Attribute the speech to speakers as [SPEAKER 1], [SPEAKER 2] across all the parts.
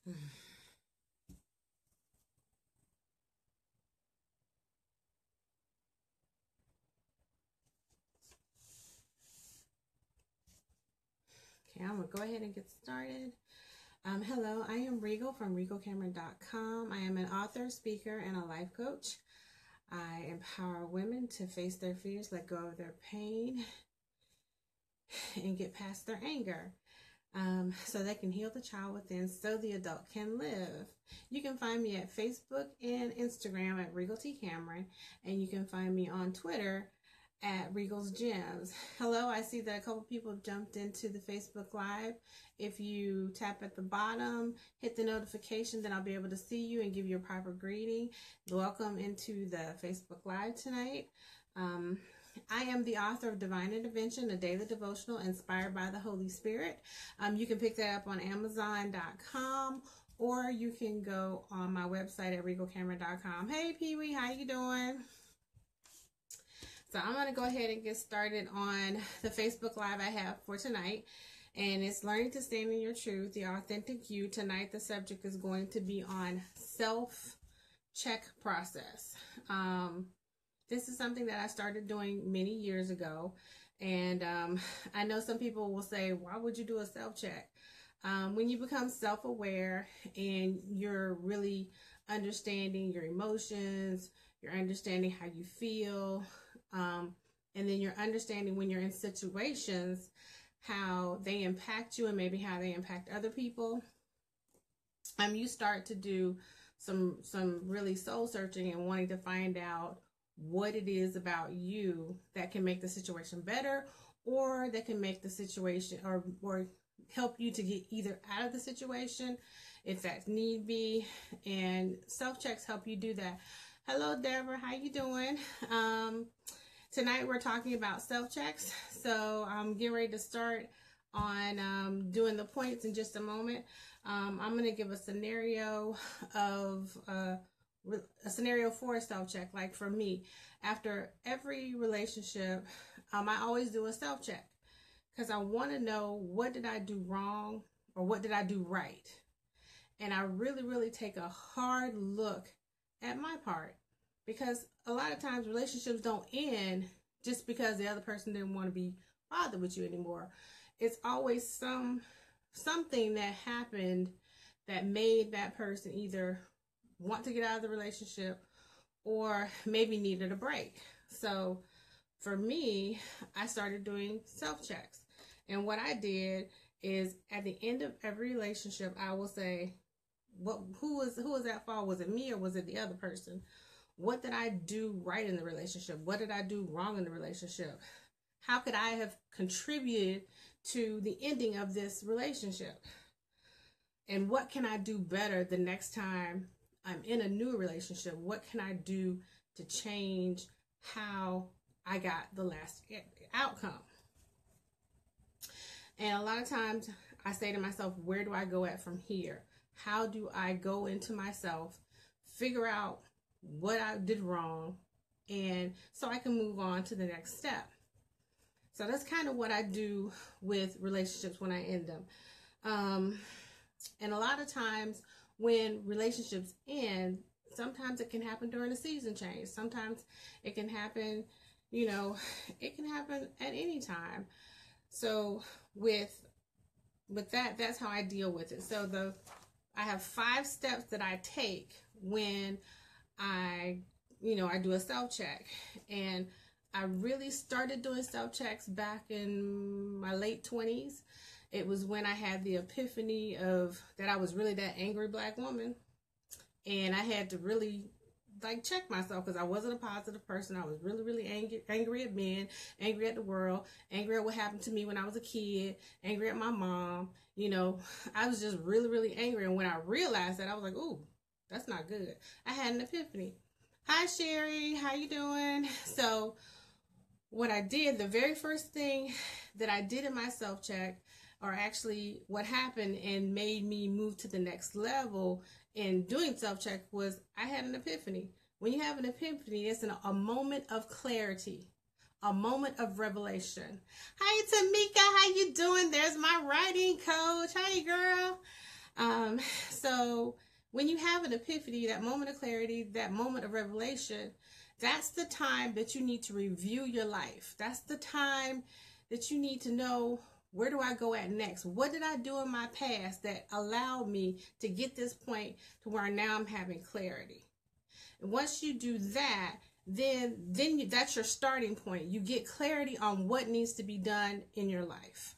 [SPEAKER 1] Okay, I'm gonna go ahead and get started. Hello, I am Regal from RegalCameron.com. I am an author, speaker, and a life coach. I empower women to face their fears, let go of their pain, and get past their anger. So they can heal the child within so the adult can live. You can find me at Facebook and Instagram at Regal T. Cameron, and you can find me on Twitter at Regal's Gems. Hello, I see that a couple people jumped into the Facebook Live. If you tap at the bottom, hit the notification, then I'll be able to see you and give you a proper greeting. Welcome into the Facebook Live tonight. I am the author of Divine Intervention, a daily devotional inspired by the Holy Spirit. You can pick that up on Amazon.com, or you can go on my website at RegalCameron.com. Hey, Pee-wee, how you doing? So I'm going to go ahead and get started on the Facebook Live I have for tonight. And it's Learning to Stand in Your Truth, the Authentic You. Tonight, the subject is going to be on self-check process. This is something that I started doing many years ago. And I know some people will say, why would you do a self-check? When you become self-aware and you're really understanding your emotions, you're understanding how you feel, and then you're understanding when you're in situations, how they impact you and maybe how they impact other people. You start to do some really soul searching and wanting to find out what it is about you that can make the situation better, or that can make the situation or help you to get either out of the situation if that's need be. And self-checks help you do that. Hello, Deborah. How you doing? Tonight we're talking about self-checks. So I'm getting ready to start on doing the points in just a moment. I'm going to give a scenario of a scenario for a self-check. Like for me, after every relationship, I always do a self-check because I want to know, what did I do wrong or what did I do right? And I really take a hard look at my part, because a lot of times relationships don't end just because the other person didn't want to be bothered with you anymore. It's always something that happened that made that person either want to get out of the relationship or maybe needed a break. So for me, I started doing self-checks. And what I did is, at the end of every relationship, I will say, who was at fault? Was it me or was it the other person? What did I do right in the relationship? What did I do wrong in the relationship? How could I have contributed to the ending of this relationship? And what can I do better the next time I'm in a new relationship? What can I do to change how I got the last outcome? And a lot of times I say to myself, where do I go at from here? How do I go into myself, figure out what I did wrong, and so I can move on to the next step? So that's kind of what I do with relationships when I end them. And a lot of times when relationships end, sometimes it can happen during a season change. Sometimes it can happen, it can happen at any time. So with that, that's how I deal with it. So I have 5 steps that I take when I do a self-check. And I really started doing self-checks back in my late 20s. It was when I had the epiphany of that I was really that angry black woman. And I had to really check myself, because I wasn't a positive person. I was really angry at men, angry at the world, angry at what happened to me when I was a kid, angry at my mom. I was just really angry. And when I realized that, I was like, ooh, that's not good. I had an epiphany. Hi, Sherry. How you doing? So what I did, the very first thing that I did in my self-check, or actually what happened and made me move to the next level in doing self-check, was I had an epiphany. When you have an epiphany, it's a moment of clarity, a moment of revelation. Hi, Tamika. How you doing? There's my writing coach. Hi, girl. Um, so when you have an epiphany, that moment of clarity, that moment of revelation, that's the time that you need to review your life. That's the time that you need to know, where do I go at next? What did I do in my past that allowed me to get this point to where now I'm having clarity? And once you do that, then that's your starting point. You get clarity on what needs to be done in your life.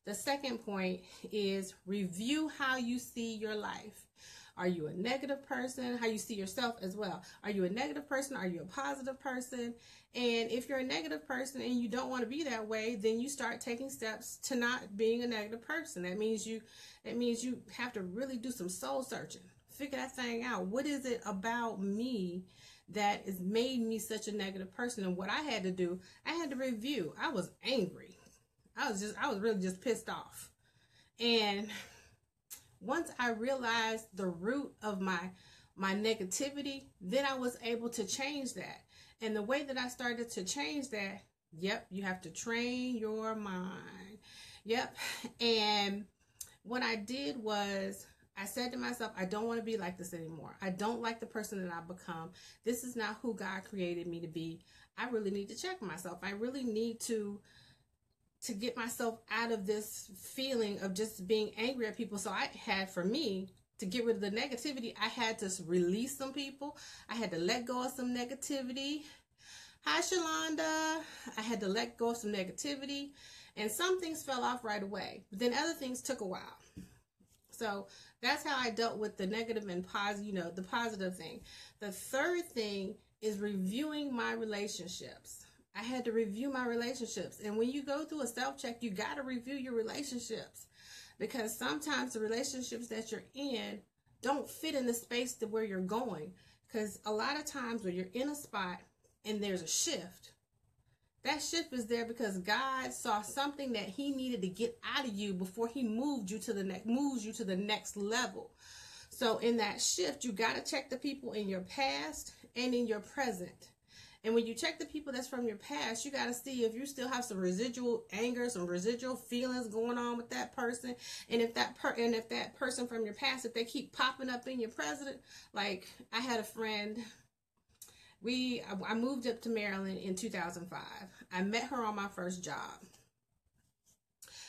[SPEAKER 1] The second point is review how you see your life. Are you a negative person? How you see yourself as well. Are you a negative person? Are you a positive person? And if you're a negative person and you don't want to be that way, then you start taking steps to not being a negative person. That means you have to really do some soul searching. Figure that thing out. What is it about me that has made me such a negative person? And what I had to do, I had to review. I was angry. I was really just pissed off. And once I realized the root of my negativity, then I was able to change that. And the way that I started to change that, yep, you have to train your mind. Yep. And what I did was, I said to myself, I don't want to be like this anymore. I don't like the person that I've become. This is not who God created me to be. I really need to check myself. I really need to get myself out of this feeling of just being angry at people. So I had, for me, to get rid of the negativity, I had to release some people. I had to let go of some negativity. Hi, Shalonda. I had to let go of some negativity. And some things fell off right away. But then other things took a while. So that's how I dealt with the negative and positive, the positive thing. The third thing is reviewing my relationships. I had to review my relationships. And when you go through a self-check, you got to review your relationships. Because sometimes the relationships that you're in don't fit in the space to where you're going. Because a lot of times when you're in a spot and there's a shift, that shift is there because God saw something that he needed to get out of you before he moves you to the next level. So in that shift, you got to check the people in your past and in your present. And when you check the people that's from your past, you got to see if you still have some residual anger, some residual feelings going on with that person. And if that person from your past, if they keep popping up in your present, like I had a friend, I moved up to Maryland in 2005. I met her on my first job.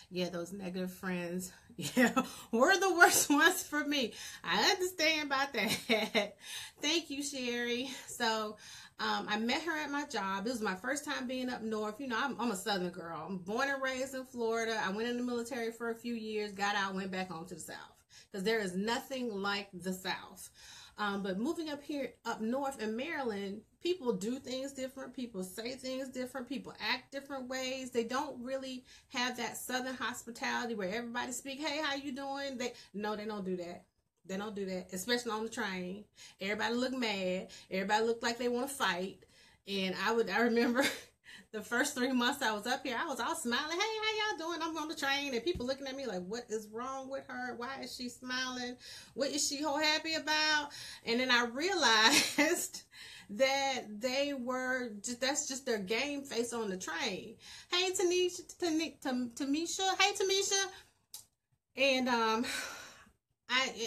[SPEAKER 1] Yeah, those negative friends, yeah, were the worst ones for me. I understand about that. Thank you, Sherry. So I met her at my job. It was my first time being up north. You know, I'm a Southern girl. I'm born and raised in Florida. I went in the military for a few years, got out, went back home to the South. Because there is nothing like the South. But moving up north in Maryland, people do things different. People say things different. People act different ways. They don't really have that Southern hospitality where everybody speak, hey, how you doing? They don't do that. They don't do that, especially on the train. Everybody look mad. Everybody look like they want to fight. And I remember the first 3 months I was up here, I was all smiling. Hey, how y'all doing? I'm on the train. And people looking at me like, what is wrong with her? Why is she smiling? What is she so happy about? And then I realized that they were that's just their game face on the train. Hey, Tamisha. Hey, Tamisha. And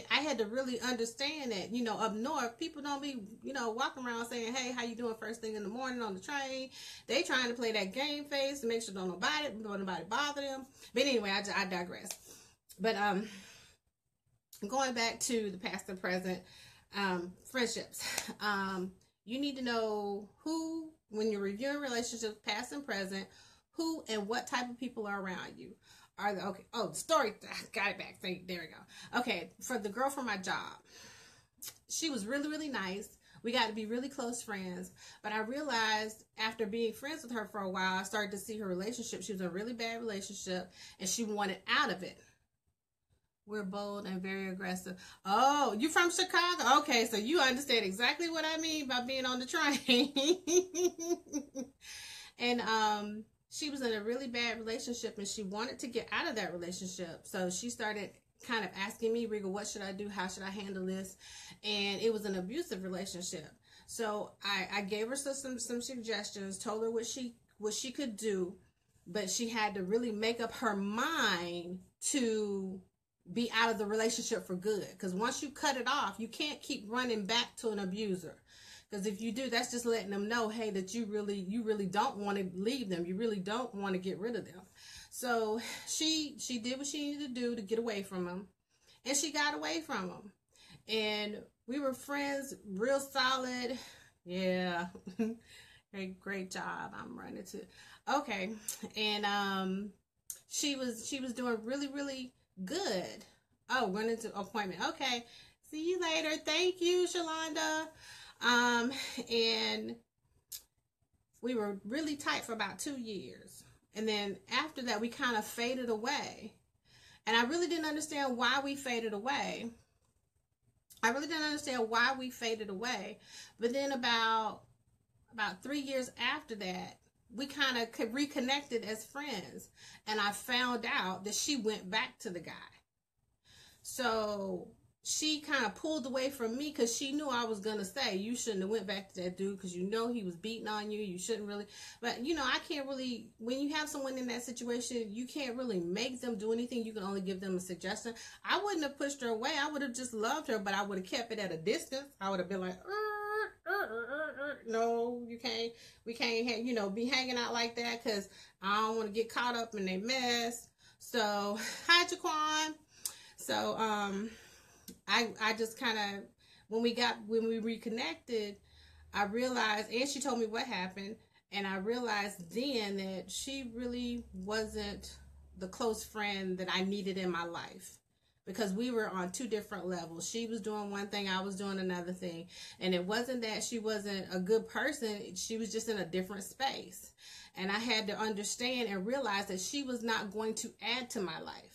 [SPEAKER 1] I had to really understand that, you know, up north, people don't be, you know, walking around saying, hey, how you doing first thing in the morning on the train. They trying to play that game face to make sure don't nobody bother them. But anyway, I digress. But going back to the past and present, friendships. You need to know who, when you're reviewing relationships, past and present, who and what type of people are around you. Okay. Oh, story. Got it back. There we go. Okay. For the girl from my job, she was really, really nice. We got to be really close friends. But I realized after being friends with her for a while, I started to see her relationship. She was in a really bad relationship and she wanted out of it. We're bold and very aggressive. Oh, you from Chicago? Okay. So you understand exactly what I mean by being on the train. And, she was in a really bad relationship and she wanted to get out of that relationship. So she started kind of asking me, Regal, what should I do? How should I handle this? And it was an abusive relationship. So I gave her some suggestions, told her what she could do, but she had to really make up her mind to be out of the relationship for good. Because once you cut it off, you can't keep running back to an abuser. Because if you do, that's just letting them know, hey, that you really don't want to leave them. You really don't want to get rid of them. So she did what she needed to do to get away from him. And she got away from him. And we were friends, real solid. Yeah. Hey, great job. I'm running to. Okay. And she was doing really, really good. Oh, running to appointment. Okay. See you later. Thank you, Shalonda. And we were really tight for about 2 years. And then after that, we kind of faded away. And I really didn't understand why we faded away. But then about 3 years after that, we kind of reconnected as friends. And I found out that she went back to the guy. So she kind of pulled away from me because she knew I was going to say, you shouldn't have went back to that dude because you know he was beating on you. You shouldn't really. But, you know, I can't really, when you have someone in that situation, you can't really make them do anything. You can only give them a suggestion. I wouldn't have pushed her away. I would have just loved her, but I would have kept it at a distance. I would have been like, no, you can't. We can't, you know, be hanging out like that because I don't want to get caught up in their mess. So, hi, Jaquan. So, I just kind of, when we reconnected, I realized, and she told me what happened, and I realized then that she really wasn't the close friend that I needed in my life, because we were on two different levels. She was doing one thing, I was doing another thing, and it wasn't that she wasn't a good person, she was just in a different space, and I had to understand and realize that she was not going to add to my life.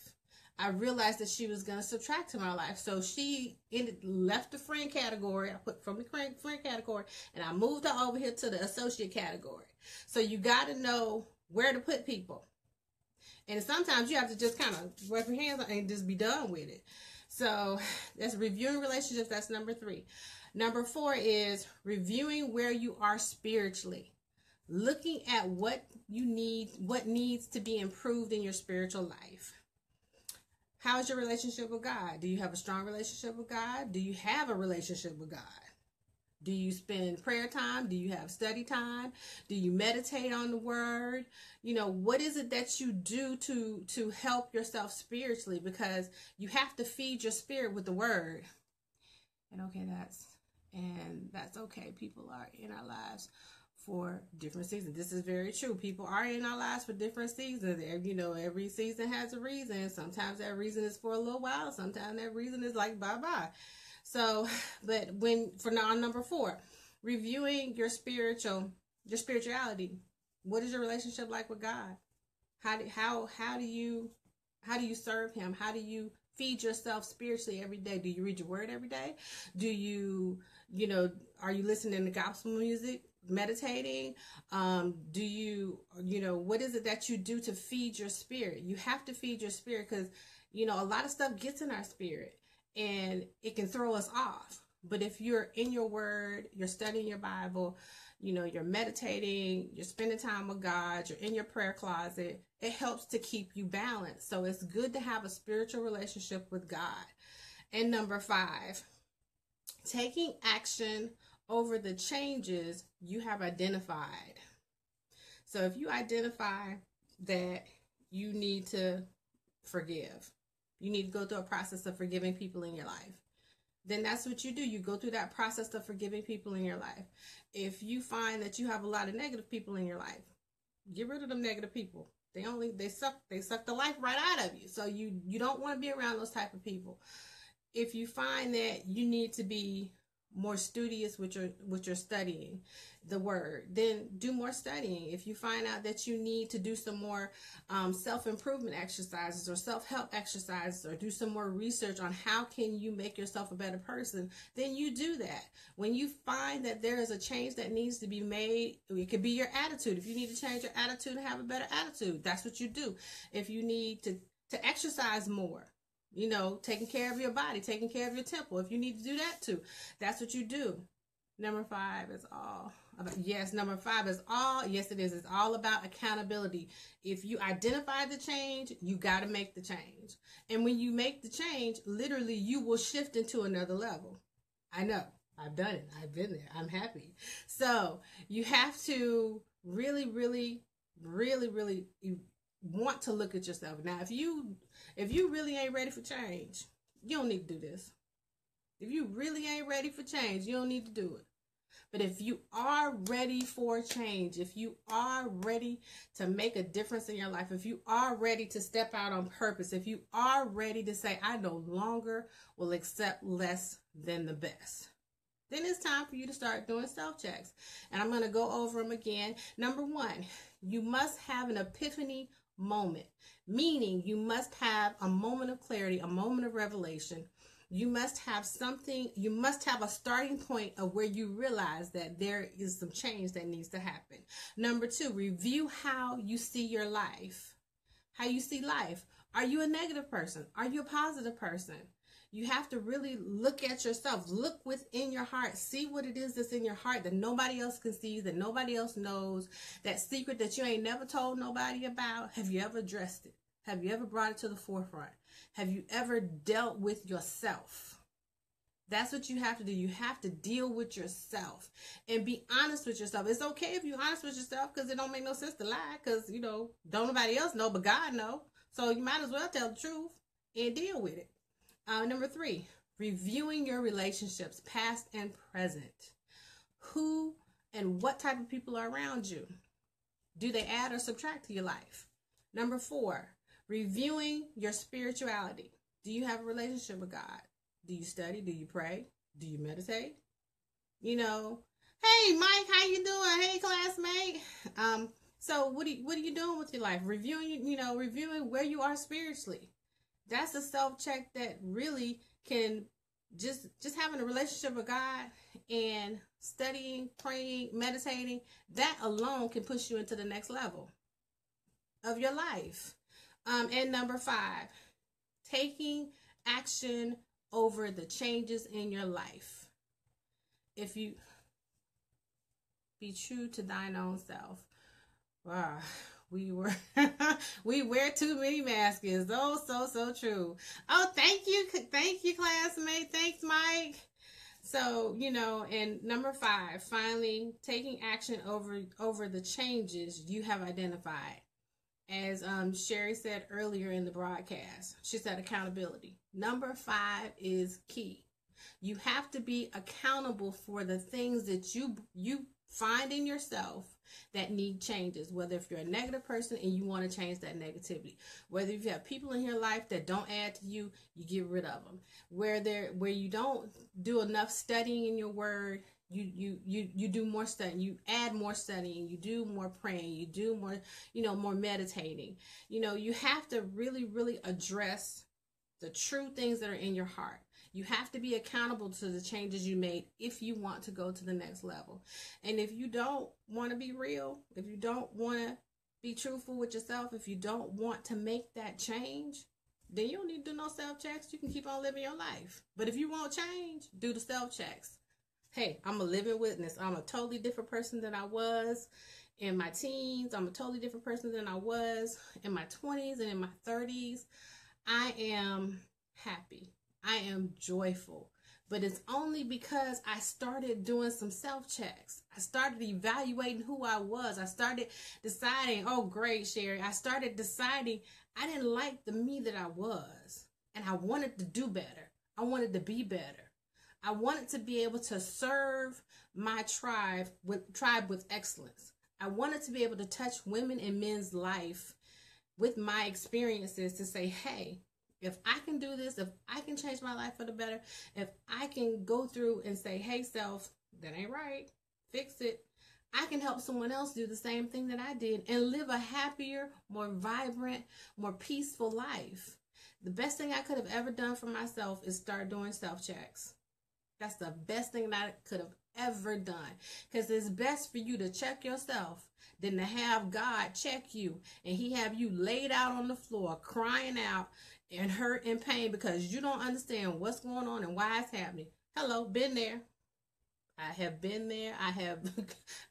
[SPEAKER 1] I realized that she was going to subtract to my life. So she left the friend category. I put from the friend category, and I moved her over here to the associate category. So you got to know where to put people. And sometimes you have to just kind of wipe your hands and just be done with it. So that's reviewing relationships. That's number 3. Number 4 is reviewing where you are spiritually. Looking at what you need, what needs to be improved in your spiritual life. How is your relationship with God? Do you have a strong relationship with God? Do you have a relationship with God? Do you spend prayer time? Do you have study time? Do you meditate on the word? You know, what is it that you do to help yourself spiritually? Because you have to feed your spirit with the word. And that's okay. People are in our lives for different seasons. This is very true. People are in our lives for different seasons. You know, every season has a reason. Sometimes that reason is for a little while. Sometimes that reason is like bye-bye. So, but for now, number 4, reviewing your spirituality. What is your relationship like with God? How do you serve him? How do you feed yourself spiritually every day? Do you read your word every day? Do you are you listening to gospel music? Meditating? Do you what is it that you do to feed your spirit? You have to feed your spirit, because a lot of stuff gets in our spirit and it can throw us off. But if you're in your word, you're studying your Bible, you're meditating, you're spending time with God, you're in your prayer closet, it helps to keep you balanced. So it's good to have a spiritual relationship with God. And number 5, taking action over the changes you have identified. So if you identify that you need to forgive, you need to go through a process of forgiving people in your life, then that's what you do. You go through that process of forgiving people in your life. If you find that you have a lot of negative people in your life, get rid of them negative people. They suck the life right out of you. So you don't want to be around those type of people. If you find that you need to be more studious with your studying the word, then do more studying. If you find out that you need to do some more self-improvement exercises or self-help exercises, or do some more research on how can you make yourself a better person, then you do that. When you find that there is a change that needs to be made, it could be your attitude. If you need to change your attitude and have a better attitude, that's what you do. If you need to exercise more, taking care of your body, taking care of your temple, if you need to do that too, that's what you do. Number 5 is all Yes, number 5 is yes, it is. It's all about accountability. If you identify the change, you got to make the change. And when you make the change, literally you will shift into another level. I know. I've done it. I've been there. I'm happy. So you have to really, really, really, really want to look at yourself. Now, if you really ain't ready for change, you don't need to do this. If you really ain't ready for change, you don't need to do it. But if you are ready for change, if you are ready to make a difference in your life, if you are ready to step out on purpose, if you are ready to say, I no longer will accept less than the best, then it's time for you to start doing self-checks. And I'm going to go over them again. Number 1, you must have an epiphany moment, meaning you must have a moment of clarity, a moment of revelation. You must have a starting point of where you realize that there is some change that needs to happen. Number 2, review how you see your life, how you see life. Are you a negative person? Are you a positive person? You have to really look at yourself, look within your heart, see what it is that's in your heart that nobody else can see, that nobody else knows, that secret that you ain't never told nobody about. Have you ever addressed it? Have you ever brought it to the forefront? Have you ever dealt with yourself? That's what you have to do. You have to deal with yourself and be honest with yourself. It's okay if you're honest with yourself, because it don't make no sense to lie, because, don't nobody else know, but God know. So you might as well tell the truth and deal with it. Number 3, reviewing your relationships, past and present. Who and what type of people are around you? Do they add or subtract to your life? Number 4, reviewing your spirituality. Do you have a relationship with God? Do you study? Do you pray? Do you meditate? Hey, Mike, how you doing? Hey, classmate. So what are you doing with your life? Reviewing where you are spiritually. That's a self-check that really can just having a relationship with God and studying, praying, meditating, that alone can push you into the next level of your life. And number 5, taking action over the changes in your life. If you be true to thine own self. Wow. We wear too many masks. Oh, so true. Oh, thank you, classmate. Thanks, Mike. So, and number 5, finally, taking action over the changes you have identified. As Sherry said earlier in the broadcast, she said accountability. Number 5 is key. You have to be accountable for the things that you find in yourself that need changes. Whether if you're a negative person and you want to change that negativity, whether if you have people in your life that don't add to you, you get rid of them. Where you don't do enough studying in your word, you do more studying, you add more studying, you do more praying, you do more, more meditating. You have to really, really address the true things that are in your heart. You have to be accountable to the changes you made if you want to go to the next level. And if you don't want to be real, if you don't want to be truthful with yourself, if you don't want to make that change, then you don't need to do no self-checks. You can keep on living your life. But if you want change, do the self-checks. Hey, I'm a living witness. I'm a totally different person than I was in my teens. I'm a totally different person than I was in my 20s and in my 30s. I am happy. I am joyful, but it's only because I started doing some self-checks. I started evaluating who I was. I started deciding, oh, great, Sherry. I started deciding I didn't like the me that I was, and I wanted to do better. I wanted to be better. I wanted to be able to serve my tribe with excellence. I wanted to be able to touch women and men's life with my experiences to say, hey, if I can do this, if I can change my life for the better, if I can go through and say, hey, self, that ain't right, fix it, I can help someone else do the same thing that I did and live a happier, more vibrant, more peaceful life. The best thing I could have ever done for myself is start doing self-checks. That's the best thing that I could have ever done, because it's best for you to check yourself than to have God check you and he have you laid out on the floor crying out and hurt and pain because you don't understand what's going on and why it's happening. Hello, been there. I have been there.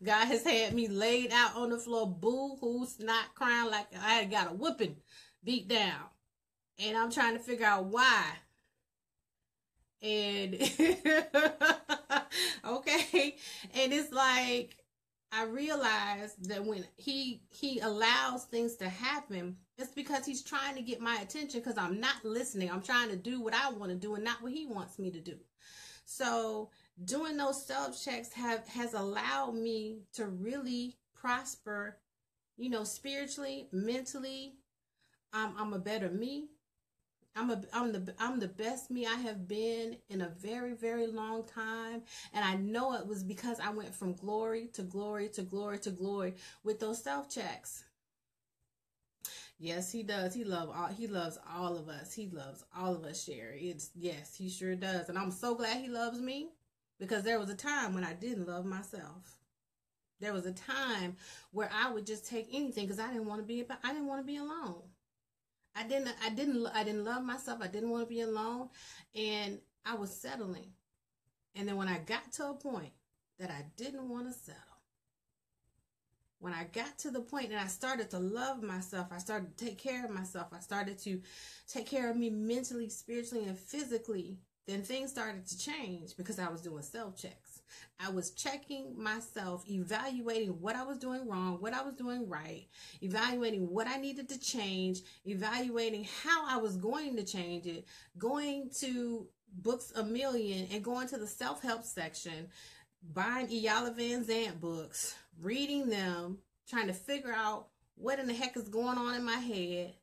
[SPEAKER 1] God has had me laid out on the floor, boo-hoo, snot crying like I had got a whooping beat down. And I'm trying to figure out why. And okay. And it's like, I realized that when he allows things to happen, it's because he's trying to get my attention because I'm not listening. I'm trying to do what I want to do and not what he wants me to do. So doing those self-checks has allowed me to really prosper, spiritually, mentally. I'm a better me. I'm the best me I have been in a very, very long time. And I know it was because I went from glory to glory to glory to glory with those self-checks. Yes, he does. He loves all of us. He loves all of us, Sherry. Yes, he sure does. And I'm so glad he loves me, because there was a time when I didn't love myself. There was a time where I would just take anything because I didn't want to be alone. I didn't love myself. I didn't want to be alone, and I was settling. And then when I got to a point that I didn't want to settle, when I got to the point that I started to love myself, I started to take care of myself, I started to take care of me mentally, spiritually, and physically, then things started to change because I was doing self-checks. I was checking myself, evaluating what I was doing wrong, what I was doing right, evaluating what I needed to change, evaluating how I was going to change it, going to Books A Million and going to the self-help section, buying Iyanla Vanzant books, reading them, trying to figure out what in the heck is going on in my head.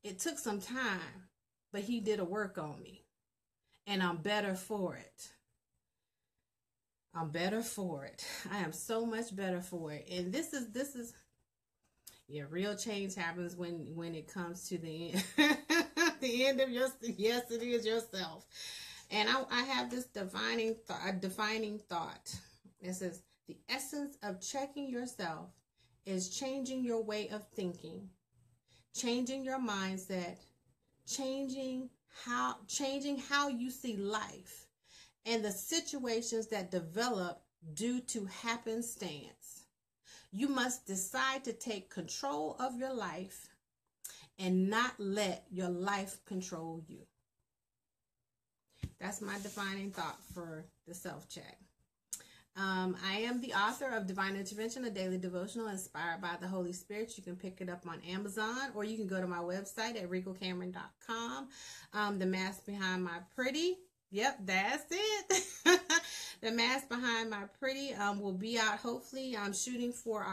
[SPEAKER 1] It took some time, but he did a work on me, and I'm better for it. I'm better for it. I am so much better for it. And this is real change happens when it comes to the end, the end of yes, it is yourself. And I have this defining thought. It says, the essence of checking yourself is changing your way of thinking, changing your mindset, changing how you see life and the situations that develop due to happenstance. You must decide to take control of your life and not let your life control you. That's my defining thought for the self-check. I am the author of Divine Intervention, a daily devotional inspired by the Holy Spirit. You can pick it up on Amazon, or you can go to my website at RegalCameron.com. The Mask Behind My Pretty. Yep, that's it. The Mask Behind My Pretty will be out. Hopefully, I'm shooting for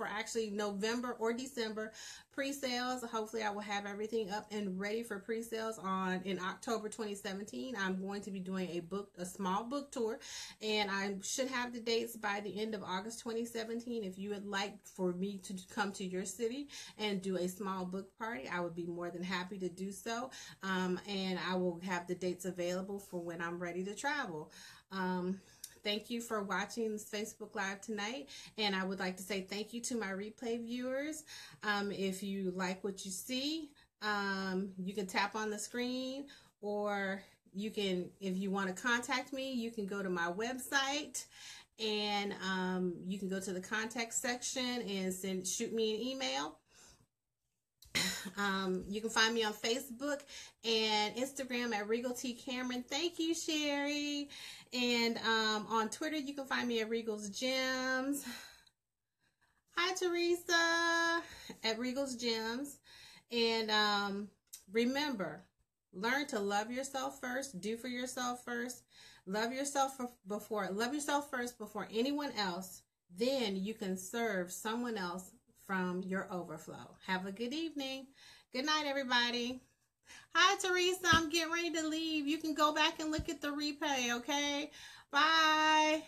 [SPEAKER 1] actually November or December pre-sales. Hopefully, I will have everything up and ready for pre-sales in October 2017. I'm going to be doing a small book tour, and I should have the dates by the end of August 2017. If you would like for me to come to your city and do a small book party, I would be more than happy to do so. And I will have the dates available for when I'm ready to travel. Thank you for watching this Facebook Live tonight, and I would like to say thank you to my replay viewers. If you like what you see, you can tap on the screen, or you can, if you want to contact me, you can go to my website, and you can go to the contact section and shoot me an email. You can find me on Facebook and Instagram at Regal T. Cameron. Thank you, Sherry. And on Twitter, you can find me at Regal's Gems. Hi, Teresa, at Regal's Gems. And remember, learn to love yourself first. Do for yourself first. Love yourself first before anyone else. Then you can serve someone else from your overflow. Have a good evening. Good night, everybody. Hi, Teresa. I'm getting ready to leave. You can go back and look at the replay, okay? Bye.